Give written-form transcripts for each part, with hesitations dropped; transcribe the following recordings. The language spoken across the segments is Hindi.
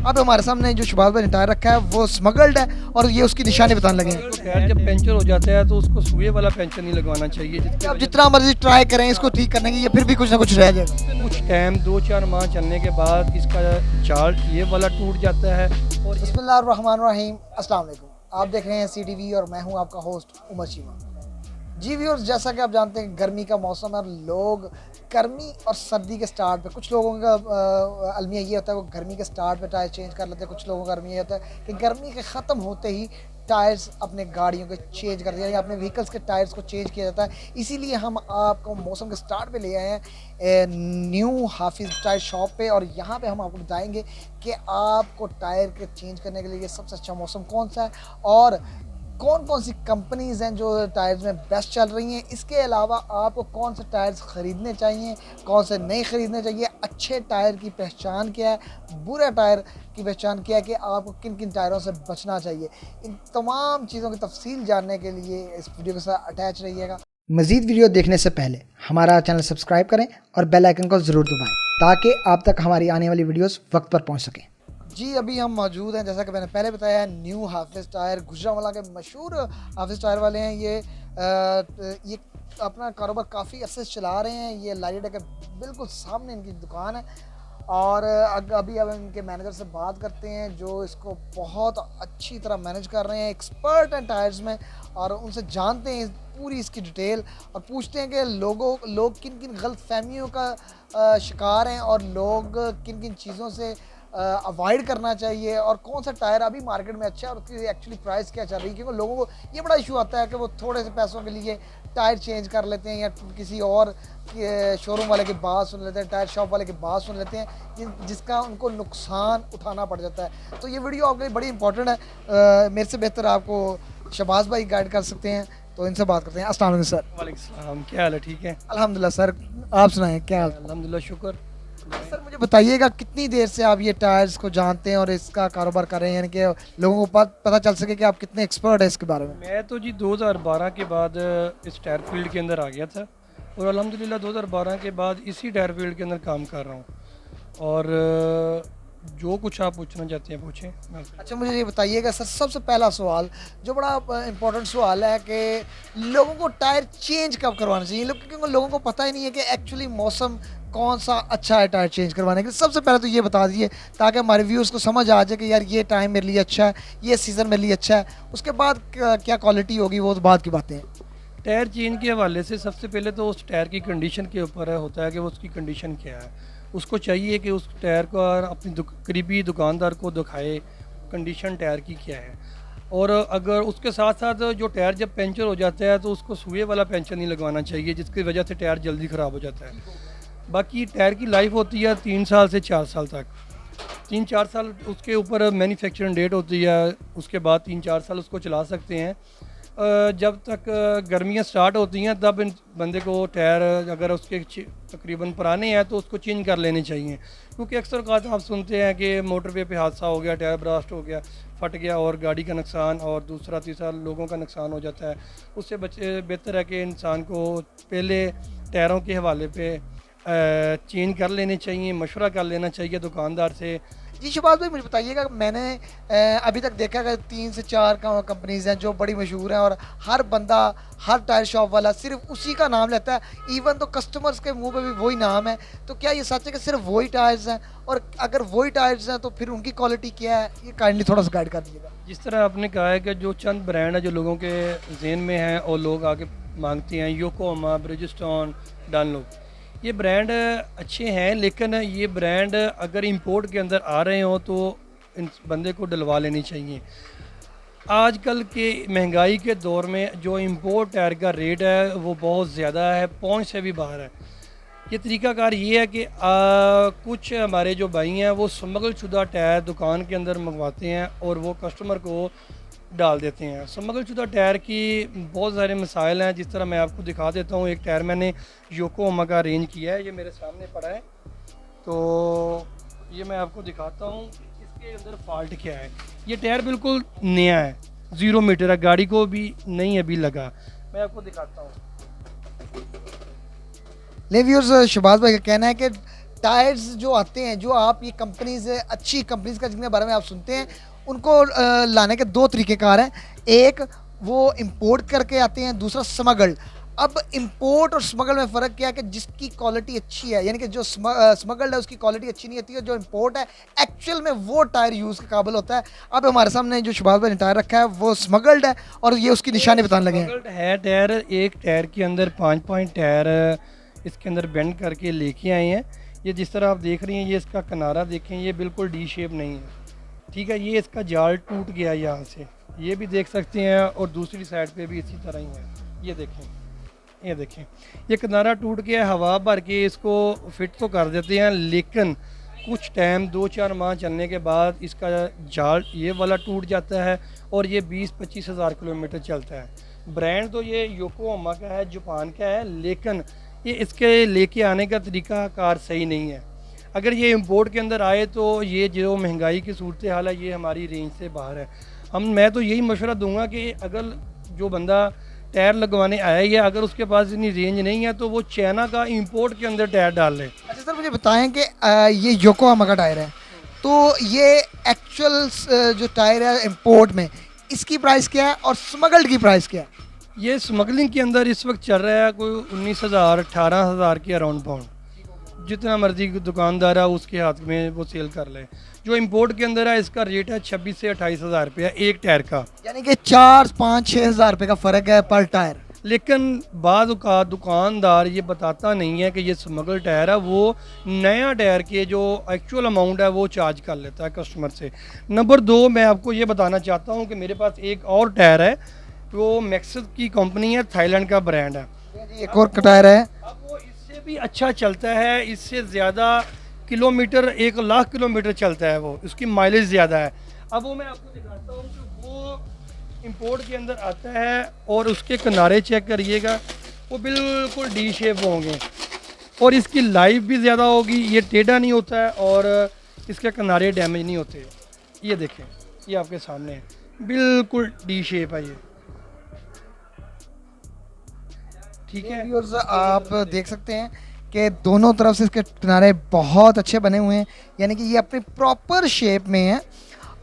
अब हमारे सामने जो शहबाज भाई ने टायर रखा है वो स्मगल्ड है और ये उसकी निशानी बताने लगे हैं। टायर जब पंचर हो जाता है तो उसको सुए वाला पंचर नहीं लगवाना चाहिए, जिसके आप वजह जितना मर्जी ट्राई करें इसको ठीक करने की, ये फिर भी कुछ ना कुछ रह जाएगा। से कुछ टाइम 2-4 माह चलने के बाद इसका चार्ट ये वाला टूट जाता है। और बिस्मिल्लाहिर्रहमानिर्रहीम, अस्सलाम वालेकुम। आप देख रहे हैं CTV और मैं हूं आपका होस्ट उमर चीमा। जी व्यूअर्स, जैसा कि आप जानते हैं गर्मी का मौसम है और लोग गर्मी और सर्दी के स्टार्ट पे, कुछ लोगों का अलमिया ये होता है वो गर्मी के स्टार्ट पे टायर चेंज कर लेते हैं, कुछ लोगों का अलमिया ये होता है कि गर्मी के ख़त्म होते ही टायर्स अपने गाड़ियों के चेंज कर दिया या अपने व्हीकल्स के टायर्स को चेंज किया जाता है। इसीलिए हम आपको मौसम के स्टार्ट पे ले आए हैं न्यू हाफिज़ टायर शॉप पे, और यहाँ पे हम आपको बताएंगे कि आपको टायर के चेंज करने के लिए सबसे अच्छा मौसम कौन सा है और कौन कौन सी कंपनीज़ हैं जो टायर्स में बेस्ट चल रही हैं। इसके अलावा आपको कौन से टायर्स ख़रीदने चाहिए, कौन से नहीं ख़रीदने चाहिए, अच्छे टायर की पहचान क्या है, बुरे टायर की पहचान क्या है, कि आपको किन किन टायरों से बचना चाहिए। इन तमाम चीज़ों की तफसील जानने के लिए इस वीडियो के साथ अटैच रहिएगा। मज़ीद वीडियो देखने से पहले हमारा चैनल सब्सक्राइब करें और बेल आइकन को ज़रूर दबाएँ ताकि आप तक हमारी आने वाली वीडियोज़ वक्त पर पहुँच सकें। जी अभी हम मौजूद हैं, जैसा कि मैंने पहले बताया, न्यू हाफिज़ टायर, गुजरांवाला के मशहूर हाफिज़ टायर वाले हैं। ये अपना कारोबार काफ़ी अरसे से चला रहे हैं। ये लाइट के बिल्कुल सामने इनकी दुकान है और अभी अब इनके मैनेजर से बात करते हैं जो इसको बहुत अच्छी तरह मैनेज कर रहे हैं, एक्सपर्ट हैं टायर्स में, और उनसे जानते हैं पूरी इसकी डिटेल और पूछते हैं कि लोग किन किन गलत फहमियों का शिकार हैं और लोग किन किन चीज़ों से अवॉइड करना चाहिए और कौन सा टायर अभी मार्केट में अच्छा है और उसकी एक्चुअली प्राइस क्या चल रही है। क्योंकि लोगों को ये बड़ा इशू आता है कि वो थोड़े से पैसों के लिए टायर चेंज कर लेते हैं या किसी और शोरूम वाले की बात सुन लेते हैं, टायर शॉप वाले की बात सुन लेते हैं, जिसका उनको नुकसान उठाना पड़ जाता है। तो ये वीडियो आपके लिए बड़ी इंपॉर्टेंट है। मेरे से बेहतर आपको शहबाज भाई गाइड कर सकते हैं, तो इनसे बात करते हैं। अस्सलाम वालेकुम सर। वालेकुम सलाम, क्या हाल है? ठीक है अल्हम्दुलिल्लाह सर, आप सुनाएं क्या हाल? अल्हम्दुलिल्लाह, शुक्र। सर मुझे बताइएगा कितनी देर से आप ये टायर्स को जानते हैं और इसका कारोबार कर रहे हैं, यानी कि लोगों को पता चल सके कि आप कितने एक्सपर्ट हैं इसके बारे में। मैं तो जी 2012 के बाद इस टायर फील्ड के अंदर आ गया था और अल्हम्दुलिल्लाह 2012 के बाद इसी टायर फील्ड के अंदर काम कर रहा हूँ। और जो कुछ आप पूछना चाहते हैं पूछें। अच्छा मुझे ये बताइएगा सर, सबसे पहला सवाल जो बड़ा इंपॉर्टेंट सवाल है कि लोगों को टायर चेंज कब करवाना चाहिए, क्योंकि लोगों को पता ही नहीं है कि एक्चुअली मौसम कौन सा अच्छा है टायर चेंज करवाने के लिए। सबसे पहले तो ये बता दीजिए ताकि हमारे व्यूअर्स को समझ आ जाए कि यार ये टाइम मेरे लिए अच्छा है, ये सीज़न मेरे लिए अच्छा है। उसके बाद क्या क्वालिटी होगी वो तो बाद की बातें हैं। टायर चेंज के हवाले से सबसे पहले तो उस टायर की कंडीशन के ऊपर होता है कि वो उसकी कंडीशन क्या है। उसको चाहिए कि उस टायर को अपनी करीबी दुकानदार को दिखाए कंडीशन टायर की क्या है। और अगर उसके साथ साथ जो टायर जब पंचर हो जाता है तो उसको सुए वाला पंचर नहीं लगवाना चाहिए, जिसकी वजह से टायर जल्दी ख़राब हो जाता है। बाकी टायर की लाइफ होती है 3 साल से 4 साल तक। 3-4 साल उसके ऊपर मैन्युफैक्चरिंग डेट होती है, उसके बाद 3-4 साल उसको चला सकते हैं। जब तक गर्मियाँ स्टार्ट होती हैं तब बंदे को टायर अगर उसके तकरीबन पुराने हैं तो उसको चेंज कर लेने चाहिए, क्योंकि अक्सर औक़ात आप सुनते हैं कि मोटरवे पे हादसा हो गया, टायर ब्रास्ट हो गया, फट गया और गाड़ी का नुकसान और दूसरा तीसरा लोगों का नुकसान हो जाता है। उससे बेहतर है कि इंसान को पहले टायरों के हवाले पे चेंज कर लेने चाहिए, मशवरा कर लेना चाहिए दुकानदार से। जी शहबाज भाई मुझे बताइएगा, मैंने अभी तक देखा कि 3 से 4 कंपनीज़ हैं जो बड़ी मशहूर हैं और हर बंदा, हर टायर शॉप वाला सिर्फ उसी का नाम लेता है, इवन तो कस्टमर्स के मुंह पे भी वही नाम है। तो क्या ये सच है कि सिर्फ वही टायर्स हैं, और अगर वही टायर्स हैं तो फिर उनकी क्वालिटी क्या है, ये काइंडली थोड़ा सा गाइड कर दीजिएगा। जिस तरह आपने कहा है कि जो चंद ब्रांड है जो लोगों के जहन में हैं और लोग आके मांगते हैं, योकोहामा, ब्रिजस्टोन, डनलोप, ये ब्रांड अच्छे हैं, लेकिन ये ब्रांड अगर इंपोर्ट के अंदर आ रहे हो तो इन बंदे को डलवा लेनी चाहिए। आजकल के महंगाई के दौर में जो इंपोर्ट टायर का रेट है वो बहुत ज़्यादा है, पहुंच से भी बाहर है। ये तरीकाकार ये है कि कुछ हमारे जो भाई हैं वो स्मगल शुदा टायर दुकान के अंदर मंगवाते हैं और वो कस्टमर को डाल देते हैं। स्मगल शुदा टायर की बहुत सारे मसाइल हैं, जिस तरह मैं आपको दिखा देता हूँ। एक टायर मैंने योकोहामा का अरेंज किया है, ये मेरे सामने पड़ा है, तो ये मैं आपको दिखाता हूँ इसके अंदर फॉल्ट क्या है। ये टायर बिल्कुल नया है, 0 मीटर है, गाड़ी को भी नहीं अभी लगा। मैं आपको दिखाता हूँ। ले व्यूअर्स, शहबाज भाई का कहना है कि टायर्स जो आते हैं, जो आप ये कंपनीज अच्छी कंपनीज का जिनके बारे में आप सुनते हैं, उनको लाने के दो तरीक़ेकार हैं। एक वो इंपोर्ट करके आते हैं, दूसरा स्मगल्ड। अब इंपोर्ट और स्मगल में फ़र्क क्या है कि जिसकी क्वालिटी अच्छी है, यानी कि जो स्मगल्ड है उसकी क्वालिटी अच्छी नहीं होती है, जो इंपोर्ट है एक्चुअल में वो टायर यूज़ के काबिल होता है। अब हमारे सामने जो शबाज भाई ने टायर रखा है वो स्मगल्ड है और ये उसकी निशानी बताने लगे हैं। स्मगल्ड है टायर। एक टायर के अंदर 5 टायर इसके अंदर बेंड करके लेके आए हैं। ये जिस तरह आप देख रही हैं, ये इसका किनारा देखें, ये बिल्कुल डी शेप नहीं है, ठीक है। ये इसका जाल टूट गया यहाँ से, ये भी देख सकते हैं, और दूसरी साइड पे भी इसी तरह ही है। ये देखें, ये किनारा टूट गया, हवा भर के इसको फिट तो कर देते हैं, लेकिन कुछ टाइम 2-4 माह चलने के बाद इसका जाल ये वाला टूट जाता है और ये 20-25 हज़ार किलोमीटर चलता है। ब्रांड तो ये योकोहामा का है, जापान का है, लेकिन ये इसके लेके आने का तरीका कार सही नहीं है। अगर ये इंपोर्ट के अंदर आए तो ये जो महंगाई की सूरत हाल है, ये हमारी रेंज से बाहर है। मैं तो यही मशवरा दूंगा कि अगर जो बंदा टायर लगवाने आया ही है, अगर उसके पास इतनी रेंज नहीं है तो वो चाइना का इंपोर्ट के अंदर टायर डाल ले। अच्छा सर, मुझे बताएं कि ये योकोहामा का टायर है, तो ये एक्चुअल जो टायर है इंपोर्ट में, इसकी प्राइस क्या है और स्मगल्ड की प्राइस क्या है? ये स्मगलिंग के अंदर इस वक्त चल रहा है कोई 19,000-18,000 के अराउंड पाउंड। जितना मर्जी दुकानदार है उसके हाथ में वो सेल कर ले। जो इंपोर्ट के अंदर है इसका रेट है 26 से 28 हज़ार रुपया एक टायर का, यानी कि 4-5-6 हज़ार रुपये का फ़र्क है पर टायर। लेकिन बाद का दुकानदार ये बताता नहीं है कि ये स्मगल टायर है, वो नया टायर के जो एक्चुअल अमाउंट है वो चार्ज कर लेता है कस्टमर से। नंबर 2, मैं आपको ये बताना चाहता हूँ कि मेरे पास एक और टायर है, वो मैक्सिस की कंपनी है, थाईलैंड का ब्रांड है। एक और टायर है, अब वो इससे भी अच्छा चलता है, इससे ज़्यादा किलोमीटर 1 लाख किलोमीटर चलता है, वो उसकी माइलेज ज़्यादा है। अब वो मैं आपको दिखाता हूँ कि वो इंपोर्ट के अंदर आता है और उसके किनारे चेक करिएगा, वो बिल्कुल डी शेप होंगे और इसकी लाइफ भी ज़्यादा होगी, ये टेढ़ा नहीं होता है और इसके किनारे डैमेज नहीं होते। ये देखें, ये आपके सामने है, बिल्कुल डी शेप है ये, ठीक है। व्यूअर्स आप देख सकते हैं कि दोनों तरफ से इसके किनारे बहुत अच्छे बने हुए हैं, यानी कि ये अपनी प्रॉपर शेप में है।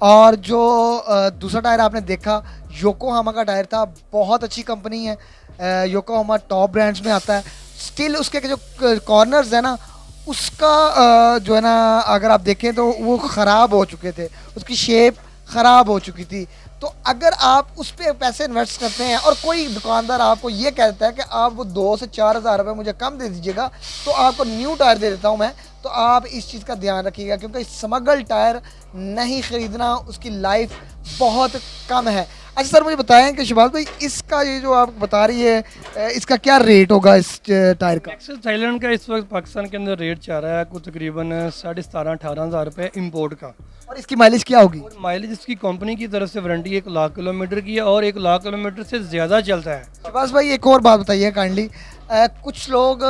और जो दूसरा टायर आपने देखा योकोहामा का टायर था, बहुत अच्छी कंपनी है, योकोहामा टॉप ब्रांड्स में आता है। स्टिल उसके जो कॉर्नर्स है ना, उसका जो है ना, अगर आप देखें तो वो ख़राब हो चुके थे, उसकी शेप ख़राब हो चुकी थी। तो अगर आप उस पर पैसे इन्वेस्ट करते हैं और कोई दुकानदार आपको ये कहता है कि आप वो 2 से 4 हज़ार रुपये मुझे कम दे दीजिएगा तो आपको न्यू टायर दे देता हूँ मैं, तो आप इस चीज़ का ध्यान रखिएगा, क्योंकि स्मगल टायर नहीं ख़रीदना, उसकी लाइफ बहुत कम है। अच्छा सर, मुझे बताएं कि शबाज भाई, इसका ये जो आप बता रही है, इसका क्या रेट होगा इस टायर का? मैक्सिस थाईलैंड का इस वक्त पाकिस्तान के अंदर रेट चल रहा है कुछ तकरीबन 17,500-18 हज़ार रुपये इम्पोर्ट का। और इसकी माइलेज क्या होगी? और माइलेज इसकी कंपनी की तरफ से वारंटी 1 लाख किलोमीटर की है और 1 लाख किलोमीटर से ज़्यादा चलता है। शबाज भाई, एक और बात बताइए काइंडली, कुछ लोग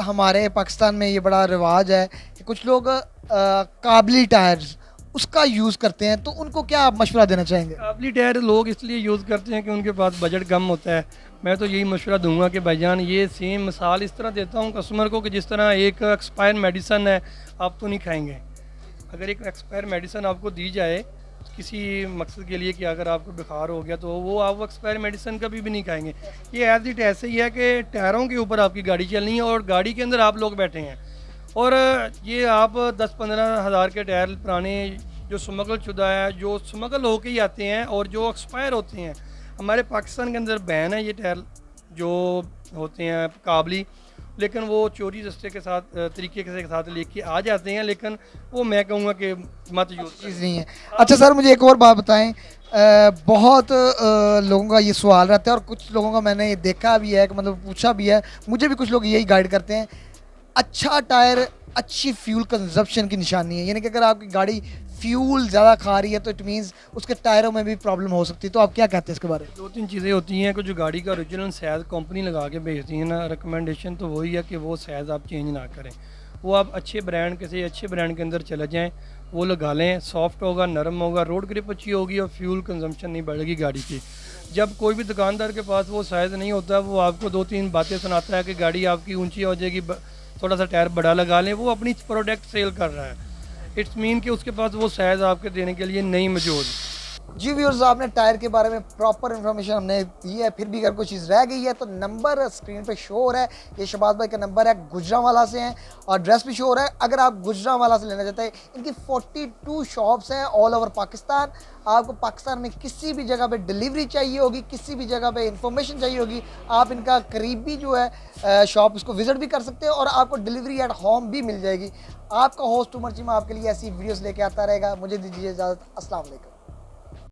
हमारे पाकिस्तान में ये बड़ा रिवाज है कि कुछ लोग काबली टायर्स उसका यूज़ करते हैं, तो उनको क्या आप मशवरा देना चाहेंगे? काबली टायर लोग इसलिए यूज़ करते हैं कि उनके पास बजट कम होता है। मैं तो यही मशवरा दूंगा कि भाईजान, ये सेम मिसाल इस तरह देता हूँ कस्टमर को कि जिस तरह एक एक्सपायर मेडिसन है, आप तो नहीं खाएंगे। अगर एक एक्सपायर मेडिसन आपको दी जाए किसी मकसद के लिए कि अगर आपको बुखार हो गया, तो वो आप एक्सपायर मेडिसन कभी भी नहीं खाएंगे। ये एज इट ऐसे ही है कि टायरों के ऊपर आपकी गाड़ी चलनी है और गाड़ी के अंदर आप लोग बैठे हैं, और ये आप 10-15 हज़ार के टायर पुराने जो स्मगल शुदा है, जो स्मगल होके ही आते हैं और जो एक्सपायर होते हैं, हमारे पाकिस्तान के अंदर बैन है ये टायर जो होते हैं काबली, लेकिन वो चोरी रस्ते के साथ तरीके के साथ लेके आ जाते हैं, लेकिन वो मैं कहूँगा कि मत यूज़ चीज़ नहीं है। अच्छा सर, मुझे एक और बात बताएं, बहुत लोगों का ये सवाल रहता है और कुछ लोगों का मैंने ये देखा भी है कि मतलब पूछा भी है, मुझे भी कुछ लोग यही गाइड करते हैं, अच्छा टायर अच्छी फ्यूल कंजप्शन की निशानी है, यानी कि अगर आपकी गाड़ी फ्यूल ज़्यादा खा रही है तो इट मीन्स उसके टायरों में भी प्रॉब्लम हो सकती है। तो आप क्या कहते हैं इसके बारे में? 2-3 चीज़ें होती हैं कि जो गाड़ी का ओरिजिनल साइज़ कंपनी लगा के भेजती है ना, रिकमेंडेशन तो वही है कि वो साइज़ आप चेंज ना करें। वो आप अच्छे ब्रांड किसी अच्छे ब्रांड के अंदर चले जाएँ, वो लगा लें, सॉफ्ट होगा, नरम होगा, रोड ग्रिप अच्छी होगी और फ्यूल कंजम्पशन नहीं बढ़ेगी गाड़ी की। जब कोई भी दुकानदार के पास वो साइज़ नहीं होता, वो आपको 2-3 बातें सुनाता है कि गाड़ी आपकी ऊंची हो जाएगी, थोड़ा सा टायर बड़ा लगा लें, वो अपनी प्रोडक्ट सेल कर रहा है। इट्स मीन कि उसके पास वो साइज़ आपके देने के लिए नहीं मौजूद। जी व्यूअर्स, आपने टायर के बारे में प्रॉपर इन्फॉर्मेशन हमने दी है। फिर भी अगर कोई चीज़ रह गई है तो नंबर स्क्रीन पे शो हो रहा है, ये शहबाज भाई का नंबर है, गुजरांवाला से हैं, और एड्रेस भी शो हो रहा है। अगर आप गुजरांवाला से लेना चाहते हैं, इनकी 42 शॉप्स हैं ऑल ओवर पाकिस्तान। आपको पाकिस्तान में किसी भी जगह पे डिलीवरी चाहिए होगी, किसी भी जगह पे इंफॉर्मेशन चाहिए होगी, आप इनका करीबी जो है शॉप उसको विजिट भी कर सकते हैं और आपको डिलीवरी एट होम भी मिल जाएगी। आपका होस्ट उमर चीमा आपके लिए ऐसी वीडियोस लेके आता रहेगा। मुझे दीजिए इजाज़त। अस्सलाम वालेकुम।